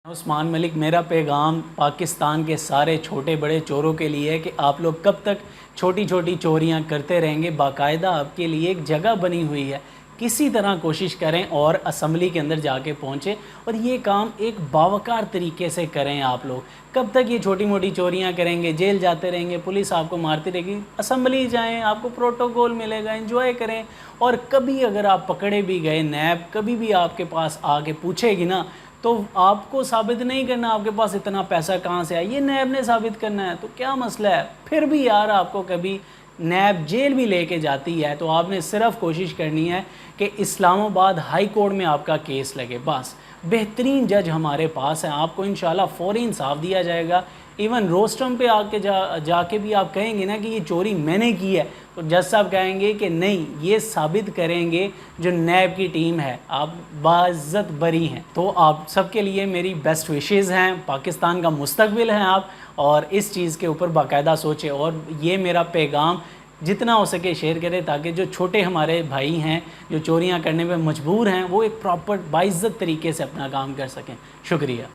उस्मान मलिक, मेरा पैगाम पाकिस्तान के सारे छोटे बड़े चोरों के लिए है कि आप लोग कब तक छोटी छोटी चोरियां करते रहेंगे। बाकायदा आपके लिए एक जगह बनी हुई है, किसी तरह कोशिश करें और असम्बली के अंदर जाके पहुँचें और ये काम एक बावकार तरीके से करें। आप लोग कब तक ये छोटी मोटी चोरियां करेंगे, जेल जाते रहेंगे, पुलिस आपको मारती रहेगी। असम्बली जाएं, आपको प्रोटोकॉल मिलेगा, एंजॉय करें। और कभी अगर आप पकड़े भी गए, नैब कभी भी आपके पास आके पूछेगी ना, तो आपको साबित नहीं करना आपके पास इतना पैसा कहाँ से आया, ये नैब ने साबित करना है। तो क्या मसला है। फिर भी यार आपको कभी नैब जेल भी लेके जाती है तो आपने सिर्फ कोशिश करनी है कि इस्लामाबाद हाई कोर्ट में आपका केस लगे। बस बेहतरीन जज हमारे पास हैं, आपको इंशाल्लाह फौरी इंसाफ दिया जाएगा। इवन रोस्टम पे आके जाके भी आप कहेंगे ना कि ये चोरी मैंने की है, तो जज साहब कहेंगे कि नहीं, ये साबित करेंगे जो नैब की टीम है, आप बाइज्जत बरी हैं। तो आप सबके लिए मेरी बेस्ट विशेज़ हैं, पाकिस्तान का मुस्तकबिल हैं आप, और इस चीज़ के ऊपर बाकायदा सोचें। और ये मेरा पैगाम जितना हो सके शेयर करें ताकि जो छोटे हमारे भाई हैं जो चोरियां करने में मजबूर हैं वो एक प्रॉपर बाइज्जत तरीके से अपना काम कर सकें। शुक्रिया।